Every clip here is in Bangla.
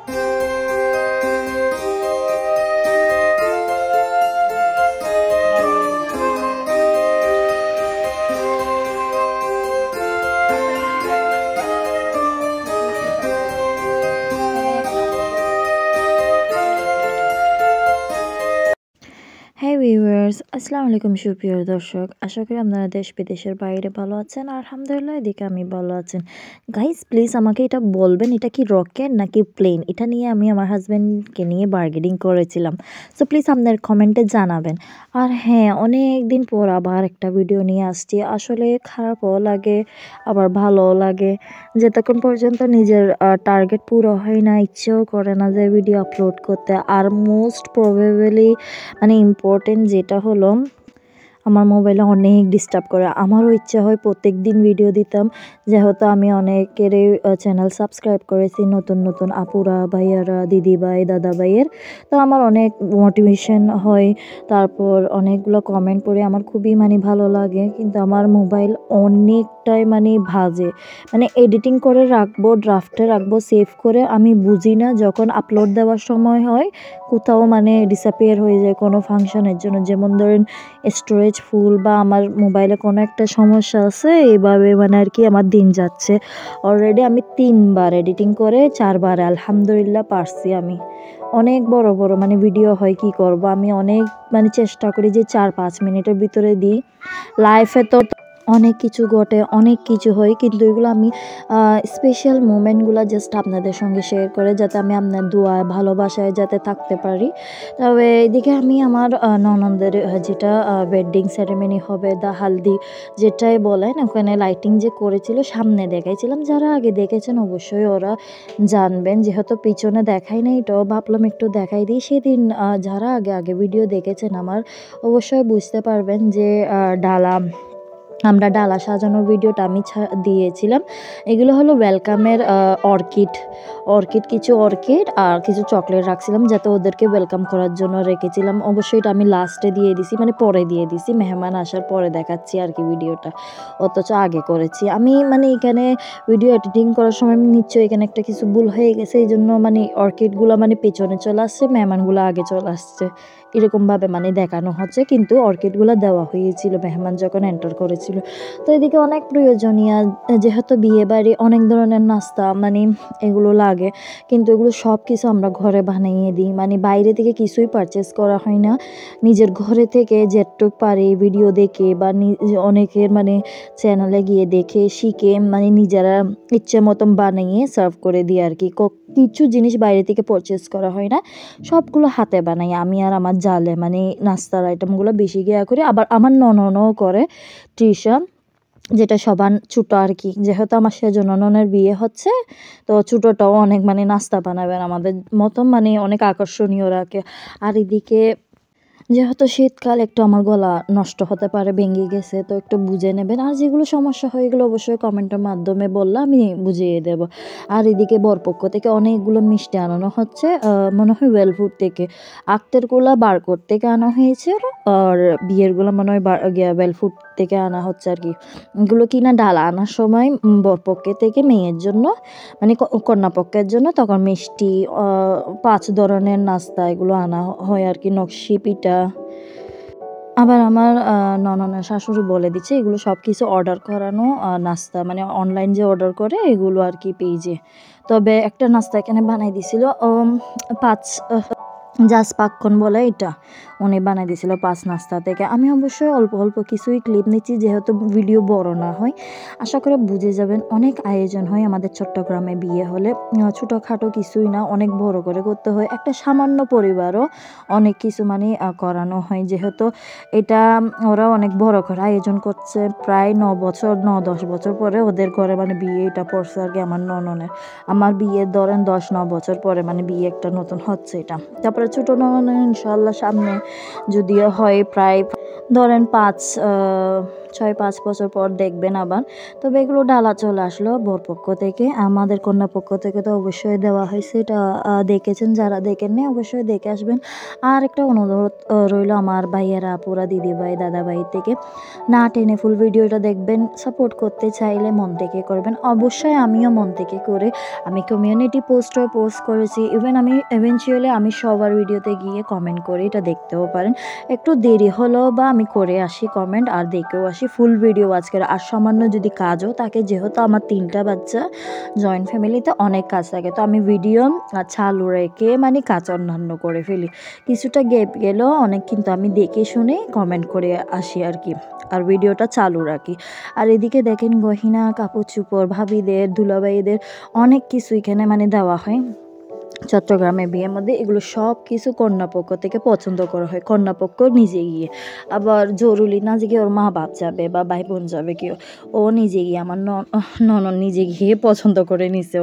হ্যাঁ ভিউয়ার্স, আসসালামু আলাইকুম সুপ্রিয় দর্শক। আশা করি আপনারা দেশ বিদেশের বাইরে ভালো আছেন। আলহামদুলিল্লাহ এদিকে আমি ভালো আছেন। গাইস প্লিজ আমাকে এটা বলবেন, এটা কি রকেট নাকি প্লেন? এটা নিয়ে আমি আমার হাজব্যান্ডকে নিয়ে বার্গেনিং করেছিলাম। সো প্লিজ আপনার কমেন্টে জানাবেন। আর হ্যাঁ, অনেক দিন পর আবার একটা ভিডিও নিয়ে আসছি। আসলে খারাপও লাগে আবার ভালোও লাগে। যতক্ষণ পর্যন্ত নিজের টার্গেট পুরো হয় না, ইচ্ছেও করে না যে ভিডিও আপলোড করতে। আর মোস্ট প্রবাবলি মানে ইম্পর্টেন্ট যেটা হলো, আমার মোবাইলে অনেক ডিস্টার্ব করে। আমারও ইচ্ছা হয় প্রত্যেক দিন ভিডিও দিতাম, যেহেতু আমি অনেকেরই চ্যানেল সাবস্ক্রাইব করেছি, নতুন নতুন আপুরা, ভাইয়ারা, দিদিভাই, দাদা ভাইয়ের। তো আমার অনেক মোটিভেশন হয়, তারপর অনেকগুলো কমেন্ট পড়ে আমার খুবই মানে ভালো লাগে। কিন্তু আমার মোবাইল অনেকটাই মানে ভাজে, মানে এডিটিং করে রাখবো, ড্রাফটে রাখবো, সেভ করে, আমি বুঝি না যখন আপলোড দেওয়ার সময় হয় কোথাও মানে ডিসঅ্যাপিয়ার হয়ে যায় কোনো ফাংশনের জন্য। যেমন ধরেন স্টোরেজ ফুল বা আমার মোবাইলে কোনো একটা সমস্যা আছে, এইভাবে মানে আর কি আমার দিন যাচ্ছে। অলরেডি আমি 3বার এডিটিং করে 4বার আলহামদুলিল্লাহ পারছি। আমি অনেক বড় বড় মানে ভিডিও হয়, কি করব, আমি অনেক মানে চেষ্টা করি যে 4-5 মিনিটের ভিতরে দিই। লাইফে তো অনেক কিছু ঘটে, অনেক কিছু হয়, কিন্তু এগুলো আমি স্পেশাল মোমেন্টগুলো জাস্ট আপনাদের সঙ্গে শেয়ার করে, যাতে আমি আপনার দোয়া ভালোবাসায় যাতে থাকতে পারি। তবে এদিকে আমি আমার ননদের যেটা ওয়েডিং সেরেমনি হবে, দা হালদি যেটাই বলেন, ওখানে লাইটিং যে করেছিল সামনে দেখাইছিলাম। যারা আগে দেখেছেন অবশ্যই ওরা জানবেন, যেহেতু পিছনে দেখাই নাই, এটাও ভাবলাম একটু দেখাই দিই। সেদিন যারা আগে আগে ভিডিও দেখেছেন আমার, অবশ্যই বুঝতে পারবেন যে আমরা ডালা সাজানোর ভিডিওটা আমি দিয়েছিলাম। এগুলো হলো ওয়েলকামের অর্কিড কিছু অর্কিড আর কিছু চকলেট রাখছিলাম, যাতে ওদেরকে ওয়েলকাম করার জন্য রেখেছিলাম। অবশ্যই এটা আমি লাস্টে দিয়ে দিছি, মানে পরে দিয়ে দিছি, মেহমান আসার পরে দেখাচ্ছি আর কি ভিডিওটা, অথচ আগে করেছি আমি। মানে এখানে ভিডিও এডিটিং করার সময় নিশ্চয়ই এখানে একটা কিছু ভুল হয়ে গেছে, এই জন্য মানে অর্কিডগুলো মানে পেছনে চলে আসছে, মেহমানগুলো আগে চলে আসছে, এরকমভাবে মানে দেখানো হচ্ছে। কিন্তু অর্কিডগুলো দেওয়া হয়েছিল মেহমান যখন এন্টার করেছিল। তো এদিকে অনেক প্রয়োজনীয়, যেহেতু বিয়ে বাড়ি অনেক ধরনের নাস্তা মানে এগুলো লাগে, কিন্তু এগুলো সব কিছু আমরা ঘরে বানিয়ে দিই, মানে বাইরে থেকে কিছুই পারচেস করা হয় না। নিজের ঘরে থেকে যেটুক পারি ভিডিও দেখে বা অনেকের মানে চ্যানেলে গিয়ে দেখে শিখে মানে নিজেরা ইচ্ছে মতন বানিয়ে সার্ভ করে দিই আর কি। কিছু জিনিস বাইরে থেকে পারচেস করা হয় না, সবগুলো হাতে বানাই আমি আর আমার জালে, মানে নাস্তার আইটেমগুলো বেশি গিয়া করি। আবার আমার ননদও করে, তৃষা, যেটা সবার ছোটো আর কি, যেহেতু আমার সেজন্য ননদের বিয়ে হচ্ছে, তো ছোটোটাও অনেক মানে নাস্তা বানাবেন আমাদের মতন, মানে অনেক আকর্ষণীয় রাখে। আর এদিকে যেহেতু শীতকাল, একটু আমার গলা নষ্ট হতে পারে, ভেঙে গেছে, তো একটু বুঝে নেবেন। আর যেগুলো সমস্যা হয় এগুলো অবশ্যই কমেন্টের মাধ্যমে বললে আমি বুঝিয়ে দেব। আর এদিকে বরপক্ষ থেকে অনেকগুলো মিষ্টি আনানো হচ্ছে, মনে হয় ওয়েলফুড থেকে। আক্তেরগুলো বারকোট থেকে আনা হয়েছে, আর বিয়েরগুলো মনে হয় ওয়েলফুড থেকে আনা হচ্ছে আর কি। এগুলো কিনা ডালা আনার সময় বরপক্ষের থেকে মেয়ের জন্য, মানে কন্যাপক্ষের জন্য, তখন মিষ্টি 5 ধরনের নাস্তা এগুলো আনা হয় আর কি, নকশি পিঠা। আবার আমার ননদের শাশুড়ি বলে দিচ্ছে এগুলো সব কিছু অর্ডার করানো নাস্তা, মানে অনলাইন যে অর্ডার করে এগুলো আর কি পেজে। তবে একটা নাস্তা এখানে বানাই দিছিল 5 জাস্ট পাক্কন বলে, এটা উনি বানিয়ে দিয়েছিল 5 নাস্তা থেকে। আমি অবশ্যই অল্প অল্প কিছুই ক্লিপ নিচ্ছি, যেহেতু ভিডিও বড় না হয়। আশা করে বুঝে যাবেন, অনেক আয়োজন হয় আমাদের চট্টগ্রামে বিয়ে হলে, ছোটোখাটো কিছুই না, অনেক বড় করে করতে হয়। একটা সামান্য পরিবারও অনেক কিছু মানে করানো হয়, যেহেতু এটা ওরা অনেক বড় করে আয়োজন করছে। প্রায় 9-10 বছর পরে ওদের ঘরে মানে বিয়ে এটা পড়ছে আর কি আমার নননের। আমার বিয়ে ধরেন 10-9 বছর পরে মানে বিয়ে একটা নতুন হচ্ছে এটা। তারপরে ছোটো ননদ ইনশাল্লাহ সামনে যদিও হয় প্রায় ধরেন 5 বছর পর দেখবেন আবার। তবে এগুলো ডালা চলে আসলো বরপক্ষ থেকে, আমাদের কন্যা পক্ষ থেকে তো অবশ্যই দেওয়া হয়েছে। এটা দেখেছেন, যারা দেখেননি অবশ্যই দেখে আসবেন। আর একটা অনুরোধ রইল আমার ভাইয়েরা, আপুরা, দিদিভাই, দাদাভাই থেকে, না টেনে ফুল ভিডিওটা দেখবেন। সাপোর্ট করতে চাইলে মন থেকে করবেন, অবশ্যই আমিও মন থেকে করে আমি কমিউনিটি পোস্টও পোস্ট করেছি। ইভেন আমি ইভেনচুয়ালি আমি সবার ভিডিওতে গিয়ে কমেন্ট করি, এটা দেখতেও পারেন। একটু দেরি হলেও বা আমি করে আসি কমেন্ট আর দেখেও আসি ফুল ভিডিও আজকের। আর সামান্য যদি কাজও থাকে, যেহেতু আমার 3টা বাচ্চা, জয়েন্ট ফ্যামিলিতে অনেক কাজ থাকে, তো আমি ভিডিও চালু রেখে মানে কাজ অন্যান্য করে ফেলি। কিছুটা গ্যাপ গেলেও অনেক কিন্তু আমি দেখে শুনে কমেন্ট করে আসি আর কি, আর ভিডিওটা চালু রাখি। আর এদিকে দেখেন গহিনা, কাপড় চোপড়, ভাবিদের, দুলাভাইদের অনেক কিছু এখানে মানে দেওয়া হয় চট্টগ্রামে বিয়ের মধ্যে। এগুলো সব কিছু কন্যাপক্ষ থেকে পছন্দ করা হয়, কন্যাপক্ষ নিজে গিয়ে। আবার জরুরি না যে কি ওর মা বাপ যাবে বা ভাই বোন যাবে, কেউ ও নিজে গিয়ে, আমার ননদ নিজে গিয়ে পছন্দ করে নিছে।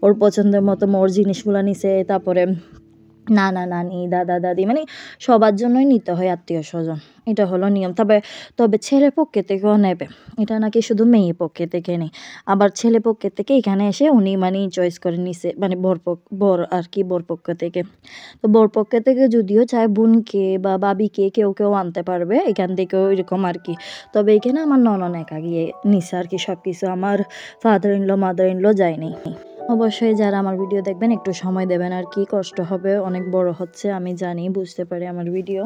ওর পছন্দের মতো ওর জিনিসগুলো নিছে। তারপরে নানা নানি, দাদা দাদি, মানে সবার জন্যই নিতে হয় আত্মীয় স্বজন, এটা হলো নিয়ম। তবে ছেলে পক্ষে থেকেও নেবে, এটা নাকি শুধু মেয়ে পক্ষে থেকে নেই। আবার ছেলে পক্ষে থেকে এখানে এসে উনি মানে চয়েস করে নিছে, মানে বর আর কি, বর পক্ষ থেকে। তো বর পক্ষ থেকে যদিও চায় বোনকে বা বাবিকে কেউ আনতে পারবে এখান থেকেও, এরকম আর কি। তবে এখানে আমার ননদ একা গিয়ে নিছে আর কি সব কিছু, আমার ফাদার ইনলো মাদার ইনলো যায়নি। অবশ্যই যারা আমার ভিডিও দেখবেন একটু সময় দেবেন আর কি, কষ্ট হবে, অনেক বড় হচ্ছে আমি জানি, বুঝতে পারি আমার ভিডিও।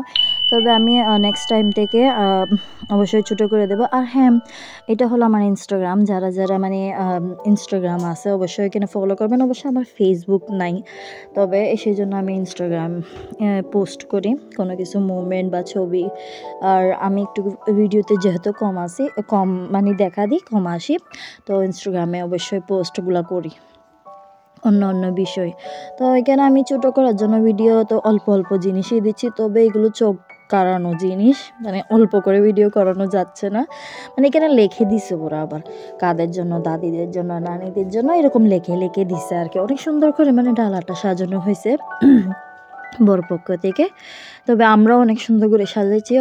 তবে আমি নেক্সট টাইম থেকে অবশ্যই ছোটো করে দেবো। আর হ্যাঁ, এটা হলো আমার ইনস্টাগ্রাম, যারা মানে ইনস্টাগ্রাম আছে অবশ্যই এখানে ফলো করবেন। অবশ্যই আমার ফেসবুক নাই, তবে সেই জন্য আমি ইনস্টাগ্রাম পোস্ট করি কোনো কিছু মুভমেন্ট বা ছবি। আর আমি একটু ভিডিওতে যেহেতু কম মানে দেখা দিই, কম আসি, তো ইনস্টাগ্রামে অবশ্যই পোস্টগুলো করি অন্য বিষয়। তো এখানে আমি ছোটো করার জন্য ভিডিও তো অল্প জিনিসই দিচ্ছি, তবে এগুলো চোখ কাড়ানো জিনিস, মানে অল্প করে ভিডিও করানো যাচ্ছে না। মানে এখানে লিখে দিছে ওরা, আবার কাদের জন্য, দাদিদের জন্য, নানিদের জন্য, এরকম লিখে দিছে আর কি। অনেক সুন্দর করে মানে ডালাটা সাজানো হয়েছে বরপক্ষ থেকে। তবে আমরাও অনেক সুন্দর করে সাজাইছি।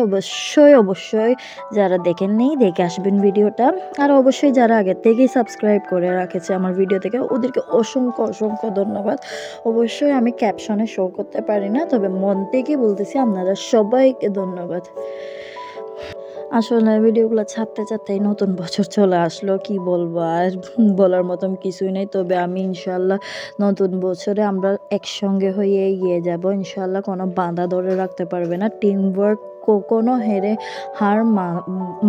অবশ্যই যারা দেখেননি দেখে আসবেন ভিডিওটা। আর অবশ্যই যারা আগের থেকেই সাবস্ক্রাইব করে রাখেছে আমার ভিডিও থেকে, ওদেরকে অসংখ্য ধন্যবাদ। অবশ্যই আমি ক্যাপশনে শো করতে পারি না, তবে মন থেকে বলতেছি আপনারা সবাইকে ধন্যবাদ। আসলে ভিডিওগুলো ছাড়তে নতুন বছর চলে আসলো, কি বলবো আর, বলার মতন কিছুই নেই। তবে আমি ইনশাল্লাহ নতুন বছরে আমরা একসঙ্গে হয়ে এগিয়ে যাব ইনশাল্লাহ, কোনো বাধা ধরে রাখতে পারবে না। টিম ওয়ার্ক কখনো হার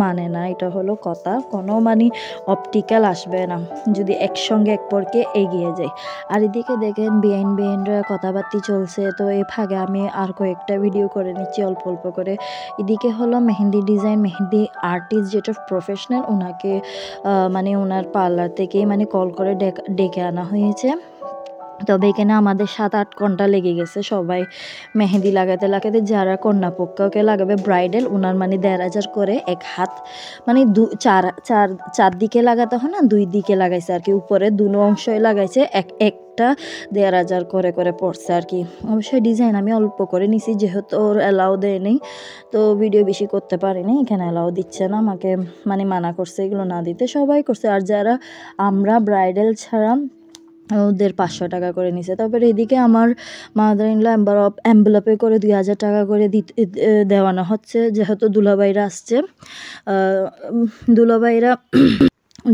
মানে না, এটা হলো কথা। কোনো মানে অপটিক্যাল আসবে না যদি একসঙ্গে এক পরকে এগিয়ে যাই। আর এদিকে দেখেন বিহাইন্ড কথাবার্তা চলছে, তো এই ফাঁকে আমি আর কয়েকটা ভিডিও করে নিচ্ছি অল্প করে। এদিকে হলো মেহেন্দি ডিজাইন, মেহেন্দি আর্টিস্ট যেটা প্রফেশনাল, ওনাকে মানে ওনার পার্লার থেকে মানে কল করে ডেকে আনা হয়েছে। তবে এখানে আমাদের 7-8 ঘন্টা লেগে গেছে সবাই মেহেন্দি লাগাতে। যারা কন্যাপক্ষকে লাগাবে ব্রাইডাল, ওনার মানে 1,500 করে এক হাত, মানে চার দিকে লাগাতে হয় না, 2 দিকে লাগাইছে আর কি, উপরে দুনো অংশই লাগাইছে, একটা 1,500 করে পড়ছে আর কি। অবশ্যই ডিজাইন আমি অল্প করে নিছি, যেহেতু ওর অ্যালাউ দেয় নেই, তো ভিডিও বেশি করতে পারিনি। এখানে অ্যালাউ দিচ্ছে না, আমাকে মানে মানা করছে এগুলো না দিতে, সবাই করছে। আর যারা আমরা ব্রাইডাল ছাড়া, ওদের 500 টাকা করে নিছে। তারপরে এদিকে আমার মাদার ইন ল এমভেলপে করে 2,000 টাকা করে দেওয়ানো হচ্ছে, যেহেতু দুলাভাইরা আসছে। দুলাভাইরা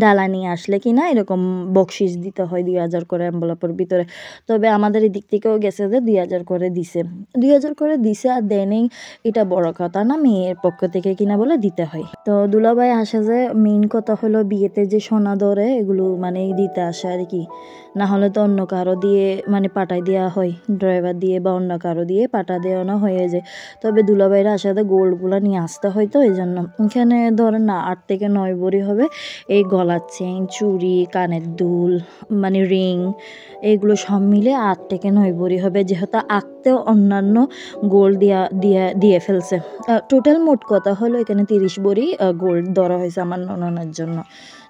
ডালা নিয়ে আসলে কি না এরকম বকশিস দিতে হয় 2,000 করে এমভেলপের ভিতরে। তবে আমাদের এদিক থেকেও গেছে যে 2,000 করে দিছে, 2,000 করে দিছে আর দেনেই, এটা বড় কথা না, মেয়ের পক্ষ থেকে কিনা বলে দিতে হয়। তো দুলাভাই আসে যে, মেইন কথা হলো বিয়েতে যে সোনা ধরে এগুলো মানে দিতে আসে আর কি, না হলে তো অন্য কারো দিয়ে মানে পাঠাই দেওয়া হয়, ড্রাইভার দিয়ে বা অন্য কারো দিয়ে পাঠা দেওয়ানো হয়ে যায়। তবে দুলাভাইরা আসাতে গোল্ডগুলো নিয়ে আসতে হয়, তো এই জন্য এখানে ধরেন না 8 থেকে 9 ভরি হবে এই গলার চেন, চুড়ি, কানের দুল, মানে রিং, এগুলো সব মিলে 8 থেকে 9 ভরি হবে, যেহেতু আঁকতেও অন্যান্য গোল্ড দিয়ে ফেলছে। টোটাল মোট কথা হলো এখানে 30 ভরি গোল্ড ধরা হয়েছে আমার ননদের জন্য,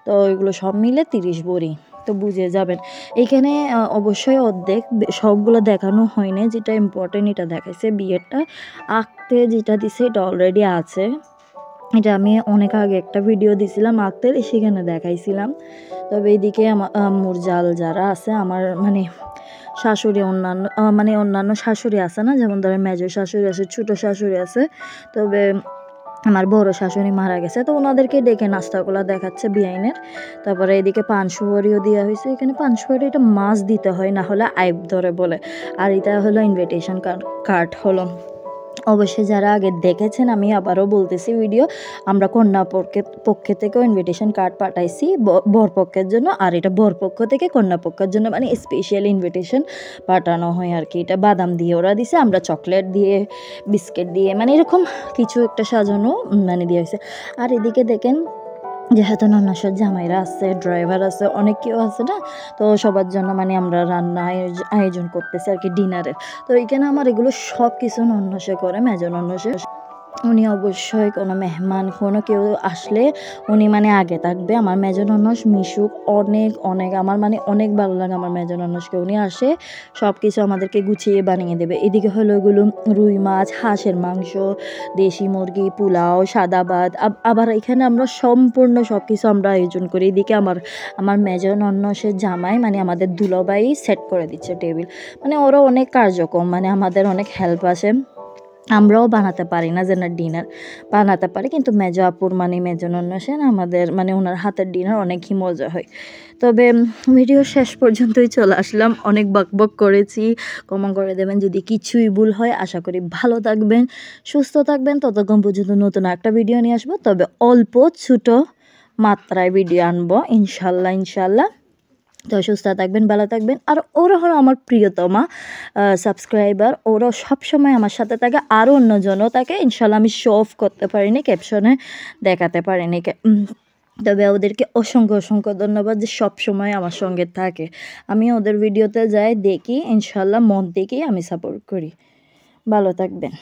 তো এগুলো সব মিলে 30 ভরি। তো বুঝে যাবেন। এখানে অবশ্যই অর্ধেক সবগুলো দেখানো হয়নি, যেটা ইম্পর্টেন্ট এটা দেখাইছে। বিয়েরটা আঁকতে যেটা দিছে এটা অলরেডি আছে, এটা আমি অনেক আগে একটা ভিডিও দিছিলাম আঁকতে, সেখানে দেখাইছিলাম। তবে এদিকে আমার আম্মুর জাল যারা আছে, আমার মানে শাশুড়ি, অন্যান্য মানে অন্যান্য শাশুড়ি আছে না, যেমন ধরেন মেজো শাশুড়ি আছে, ছোটো শাশুড়ি আছে, তবে আমার বড় শাশুড়ি মারা গেছে, তো ওনাদেরকে ডেকে নাস্তাগুলো দেখাচ্ছে বিয়াইনের। তারপরে এদিকে পান সুপারিও দেওয়া হয়েছে। এখানে পান সুপারি এটা মাছ দিতে হয়, না হলে আইব ধরে বলে। আর এটা হলো ইনভিটেশন কার্ড হলো। অবশ্যই যারা আগে দেখেছেন, আমি আবারও বলতেছি ভিডিও, আমরা কন্যা পক্ষে থেকেও ইনভিটেশন কার্ড পাঠাইছি বরপক্ষের জন্য, আর এটা বরপক্ষ থেকে কন্যা পক্ষের জন্য মানে স্পেশাল ইনভিটেশন পাঠানো হয় আর কি। এটা বাদাম দিয়ে ওরা দিছে, আমরা চকলেট দিয়ে, বিস্কিট দিয়ে, মানে এরকম কিছু একটা সাজানো মানে দিয়ে হয়েছে। আর এদিকে দেখেন, যেহেতু নন্নাসর জামাইরা আছে, ড্রাইভার আছে, অনেক কেউ আছে না, তো সবার জন্য মানে আমরা রান্না আয়োজন করতেছি আর কি, ডিনারের। তো এখানে আমার এগুলো সব কিছু নন্নাসে করে, মেজো নন্নাসে। উনি অবশ্যই কোনো মেহমান কোনো কেউ আসলে উনি মানে আগে থাকবে। আমার মেজো ননস মিশুক অনেক অনেক আমার মানে অনেক ভালো লাগে আমার মেজো ননসকে। উনি আসে সব কিছু আমাদেরকে গুছিয়ে বানিয়ে দেবে। এদিকে হলো এগুলো রুই মাছ, হাঁসের মাংস, দেশি মুরগি, পোলাও, সাদা ভাত। আবার এখানে আমরা সম্পূর্ণ সব কিছু আমরা আয়োজন করি। এদিকে আমার মেজো ননসের জামাই মানে আমাদের দুলাভাই সেট করে দিচ্ছে টেবিল। মানে ওরা অনেক কার্যক্রম, মানে আমাদের অনেক হেল্প আসে। আমরাও বানাতে পারি না যে না, ডিনার বানাতে পারি, কিন্তু মেজো আপুর মানে মেজো নন্নসেন আমাদের মানে ওনার হাতের ডিনার অনেকই মজা হয়। তবে ভিডিও শেষ পর্যন্তই চলে আসলাম, অনেক বকবক করেছি, ক্ষমা করে দেবেন যদি কিছুই ভুল হয়। আশা করি ভালো থাকবেন, সুস্থ থাকবেন। ততক্ষণ পর্যন্ত নতুন একটা ভিডিও নিয়ে আসবো, তবে অল্প ছোটো মাত্রায় ভিডিও আনবো ইনশাল্লাহ ইনশাল্লাহ। তো সুস্থ থাকবেন, ভালো থাকবেন। আর ওরা হলো আমার প্রিয়তমা সাবস্ক্রাইবার, ওরা সবসময় আমার সাথে থাকে, আরও অন্যজনও থাকে। ইনশাল্লাহ আমি শো অফ করতে পারিনি, ক্যাপশনে দেখাতে পারিনি, তবে ওদেরকে অসংখ্য অসংখ্য ধন্যবাদ যে সব সময় আমার সঙ্গে থাকে। আমি ওদের ভিডিওতে যাই, দেখি, ইনশাল্লাহ মন থেকেই আমি সাপোর্ট করি। ভালো থাকবেন।